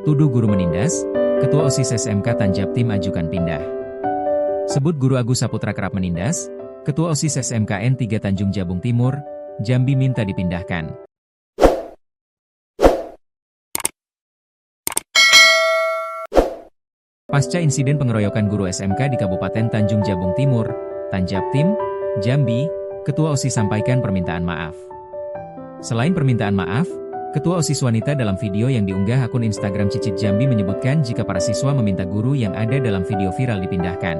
Tuduh guru menindas, Ketua OSIS SMK Tanjabtim ajukan pindah. Sebut guru Agus Saputra kerap menindas, Ketua OSIS SMKN 3 Tanjung Jabung Timur, Jambi minta dipindahkan. Pasca insiden pengeroyokan guru SMK di Kabupaten Tanjung Jabung Timur, Tanjabtim, Jambi, Ketua OSIS sampaikan permintaan maaf. Selain permintaan maaf, Ketua OSIS wanita dalam video yang diunggah akun Instagram Cicit Jambi menyebutkan jika para siswa meminta guru yang ada dalam video viral dipindahkan.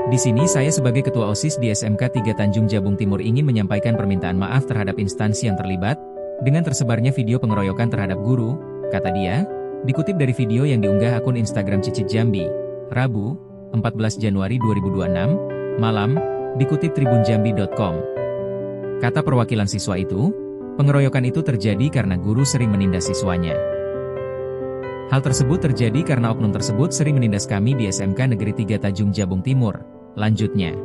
Di sini saya sebagai Ketua OSIS di SMK 3 Tanjung Jabung Timur ingin menyampaikan permintaan maaf terhadap instansi yang terlibat dengan tersebarnya video pengeroyokan terhadap guru, kata dia. Dikutip dari video yang diunggah akun Instagram Cicit Jambi, Rabu, 14 Januari 2026, malam, dikutip tribunjambi.com. Kata perwakilan siswa itu, pengeroyokan itu terjadi karena guru sering menindas siswanya. Hal tersebut terjadi karena oknum tersebut sering menindas kami di SMK Negeri 3 Tanjung Jabung Timur, lanjutnya.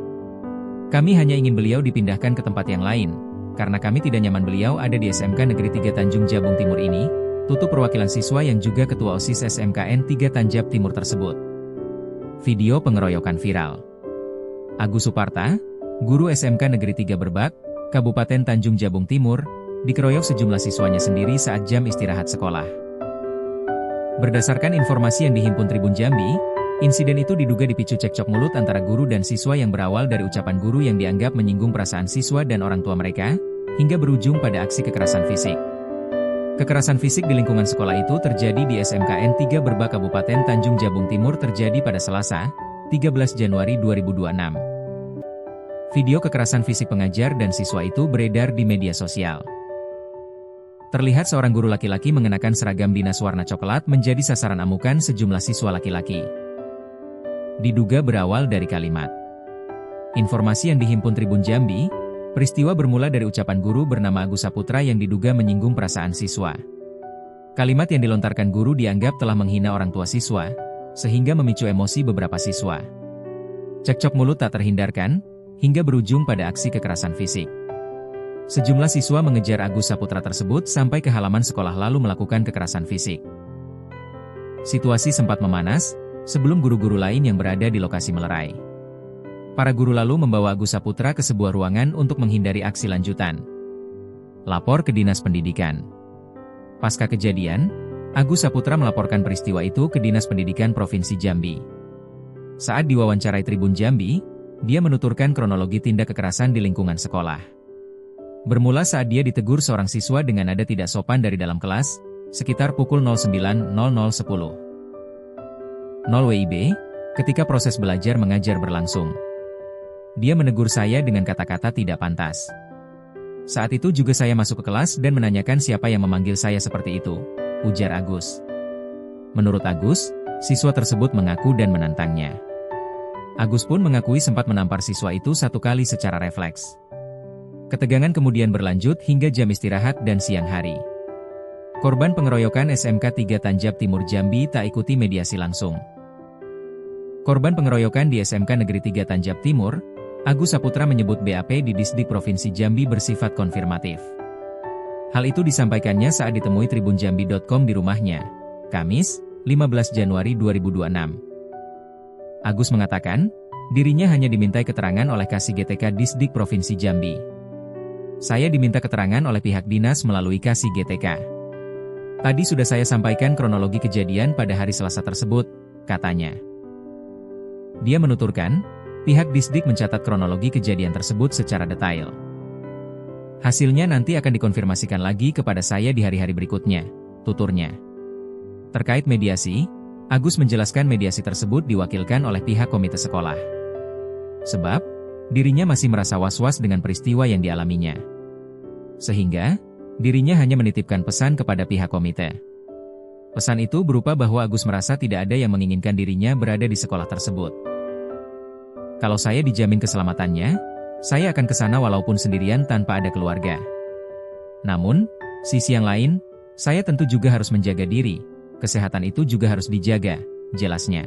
Kami hanya ingin beliau dipindahkan ke tempat yang lain, karena kami tidak nyaman beliau ada di SMK Negeri 3 Tanjung Jabung Timur ini, tutup perwakilan siswa yang juga Ketua OSIS SMKN 3 Tanjab Timur tersebut. Video pengeroyokan viral. Agus Suparta, guru SMK Negeri 3 Berbak, Kabupaten Tanjung Jabung Timur, dikeroyok sejumlah siswanya sendiri saat jam istirahat sekolah. Berdasarkan informasi yang dihimpun Tribun Jambi, insiden itu diduga dipicu cekcok mulut antara guru dan siswa yang berawal dari ucapan guru yang dianggap menyinggung perasaan siswa dan orang tua mereka, hingga berujung pada aksi kekerasan fisik. Kekerasan fisik di lingkungan sekolah itu terjadi di SMKN 3 Berbak Kabupaten Tanjung Jabung Timur terjadi pada Selasa, 13 Januari 2026. Video kekerasan fisik pengajar dan siswa itu beredar di media sosial. Terlihat seorang guru laki-laki mengenakan seragam dinas warna coklat menjadi sasaran amukan sejumlah siswa laki-laki. Diduga berawal dari kalimat. Informasi yang dihimpun Tribun Jambi, peristiwa bermula dari ucapan guru bernama Agus Saputra yang diduga menyinggung perasaan siswa. Kalimat yang dilontarkan guru dianggap telah menghina orang tua siswa, sehingga memicu emosi beberapa siswa. Cekcok mulut tak terhindarkan, hingga berujung pada aksi kekerasan fisik. Sejumlah siswa mengejar Agus Saputra tersebut sampai ke halaman sekolah lalu melakukan kekerasan fisik. Situasi sempat memanas, sebelum guru-guru lain yang berada di lokasi melerai. Para guru lalu membawa Agus Saputra ke sebuah ruangan untuk menghindari aksi lanjutan. Lapor ke Dinas Pendidikan. Pasca kejadian, Agus Saputra melaporkan peristiwa itu ke Dinas Pendidikan Provinsi Jambi. Saat diwawancarai Tribun Jambi, dia menuturkan kronologi tindak kekerasan di lingkungan sekolah. Bermula saat dia ditegur seorang siswa dengan nada tidak sopan dari dalam kelas, sekitar pukul 09.00 10 WIB, ketika proses belajar mengajar berlangsung. Dia menegur saya dengan kata-kata tidak pantas. Saat itu juga saya masuk ke kelas dan menanyakan siapa yang memanggil saya seperti itu, ujar Agus. Menurut Agus, siswa tersebut mengaku dan menantangnya. Agus pun mengakui sempat menampar siswa itu satu kali secara refleks. Ketegangan kemudian berlanjut hingga jam istirahat dan siang hari. Korban pengeroyokan SMK 3 Tanjab Timur Jambi tak ikuti mediasi langsung. Korban pengeroyokan di SMK Negeri 3 Tanjab Timur, Agus Saputra menyebut BAP di Disdik Provinsi Jambi bersifat konfirmatif. Hal itu disampaikannya saat ditemui tribunjambi.com di rumahnya, Kamis, 15 Januari 2026. Agus mengatakan, dirinya hanya dimintai keterangan oleh Kasih GTK Disdik Provinsi Jambi. Saya diminta keterangan oleh pihak dinas melalui Kasih GTK. Tadi sudah saya sampaikan kronologi kejadian pada hari Selasa tersebut, katanya. Dia menuturkan, pihak Disdik mencatat kronologi kejadian tersebut secara detail. Hasilnya nanti akan dikonfirmasikan lagi kepada saya di hari-hari berikutnya, tuturnya. Terkait mediasi, Agus menjelaskan mediasi tersebut diwakilkan oleh pihak komite sekolah. Sebab, dirinya masih merasa was-was dengan peristiwa yang dialaminya. Sehingga, dirinya hanya menitipkan pesan kepada pihak komite. Pesan itu berupa bahwa Agus merasa tidak ada yang menginginkan dirinya berada di sekolah tersebut. Kalau saya dijamin keselamatannya, saya akan ke sana walaupun sendirian tanpa ada keluarga. Namun, sisi yang lain, saya tentu juga harus menjaga diri, kesehatan itu juga harus dijaga, jelasnya.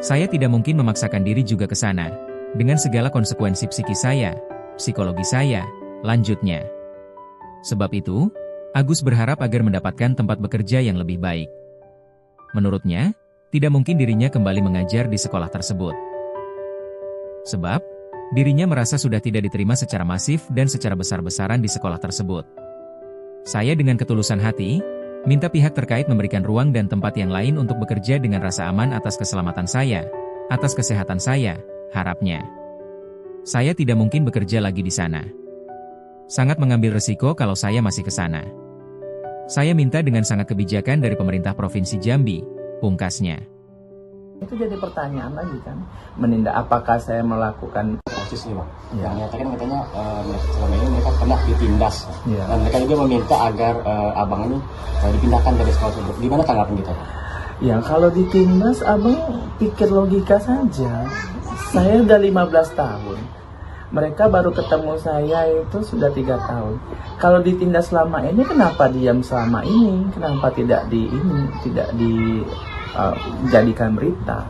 Saya tidak mungkin memaksakan diri juga ke sana, dengan segala konsekuensi psikis saya, psikologi saya, lanjutnya. Sebab itu, Agus berharap agar mendapatkan tempat bekerja yang lebih baik. Menurutnya, tidak mungkin dirinya kembali mengajar di sekolah tersebut. Sebab, dirinya merasa sudah tidak diterima secara masif dan secara besar-besaran di sekolah tersebut. Saya dengan ketulusan hati, minta pihak terkait memberikan ruang dan tempat yang lain untuk bekerja dengan rasa aman atas keselamatan saya, atas kesehatan saya, harapnya. Saya tidak mungkin bekerja lagi di sana. Sangat mengambil resiko kalau saya masih ke sana. Saya minta dengan sangat kebijakan dari pemerintah Provinsi Jambi, pungkasnya. Itu jadi pertanyaan lagi kan, menindak apakah saya melakukan OSIS nih Bang, yang menyatakan katanya selama ini mereka pernah ditindas, dan mereka juga meminta agar abang ini dipindahkan dari sekolah tersebut. Gimana tanggapan kita? Ya kalau ditindas, abang pikir logika saja. Saya udah 15 tahun. Mereka baru ketemu saya itu sudah 3 tahun. Kalau ditindas selama ini, kenapa diam selama ini? Kenapa tidak dijadikan berita?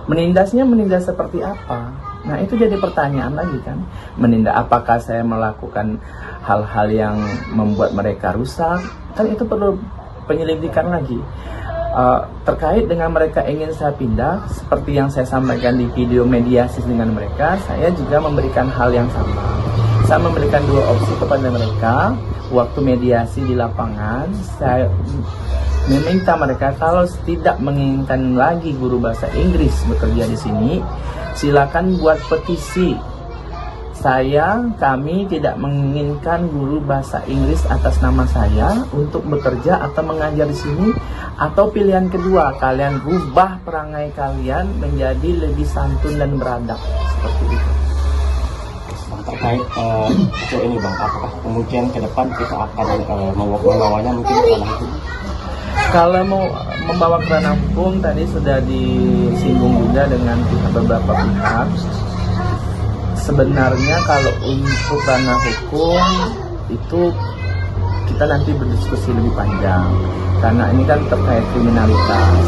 Menindas seperti apa? Nah itu jadi pertanyaan lagi kan. Menindak apakah saya melakukan hal-hal yang membuat mereka rusak? Kan itu perlu penyelidikan lagi. Terkait dengan mereka ingin saya pindah, seperti yang saya sampaikan di video mediasi dengan mereka, saya juga memberikan hal yang sama. Saya memberikan 2 opsi kepada mereka. Waktu mediasi di lapangan, saya meminta mereka kalau tidak menginginkan lagi guru bahasa Inggris bekerja di sini, silakan buat petisi. Kami tidak menginginkan guru bahasa Inggris atas nama saya untuk bekerja atau mengajar di sini. Atau pilihan kedua, kalian rubah perangai kalian menjadi lebih santun dan beradab seperti itu. Terkait isu ini Bang, apakah kemudian ke depan kita akan membawanya mungkin ke ranah hukum? Kalau mau membawa ke ranah hukum, tadi sudah disinggung juga dengan beberapa pihak. Sebenarnya kalau untuk ranah hukum itu kita nanti berdiskusi lebih panjang, karena ini kan terkait kriminalitas.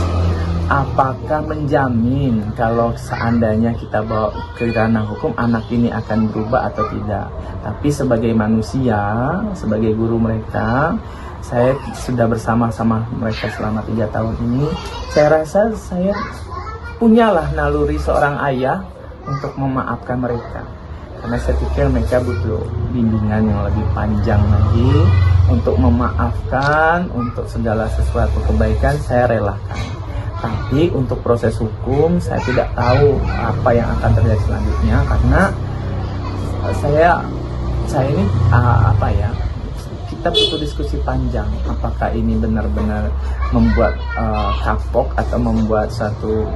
Apakah menjamin kalau seandainya kita bawa ke ranah hukum anak ini akan berubah atau tidak? Tapi sebagai manusia, sebagai guru mereka, saya sudah bersama-sama mereka selama 3 tahun ini. Saya rasa saya punyalah naluri seorang ayah untuk memaafkan mereka, karena saya pikir mereka butuh bimbingan yang lebih panjang lagi untuk memaafkan. Untuk segala sesuatu kebaikan saya relakan, tapi untuk proses hukum saya tidak tahu apa yang akan terjadi selanjutnya, karena saya ini kita butuh diskusi panjang, apakah ini benar-benar membuat kapok atau membuat satu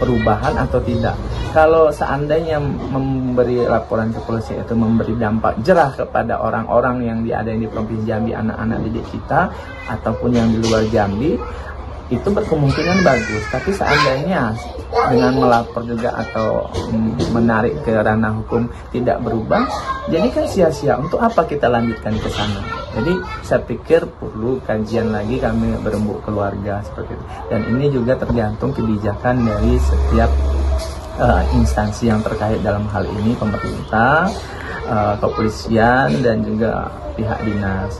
perubahan atau tidak. Kalau seandainya memberi laporan ke polisi itu memberi dampak jerah kepada orang-orang yang ada di Provinsi Jambi, anak-anak didik kita ataupun yang di luar Jambi, itu berkemungkinan bagus. Tapi seandainya dengan melapor juga atau menarik ke ranah hukum tidak berubah, jadi kan sia-sia. Untuk apa kita lanjutkan ke sana? Jadi saya pikir perlu kajian lagi, kami berembuk keluarga seperti itu. Dan ini juga tergantung kebijakan dari setiap instansi yang terkait dalam hal ini, pemerintah, kepolisian, dan juga pihak dinas.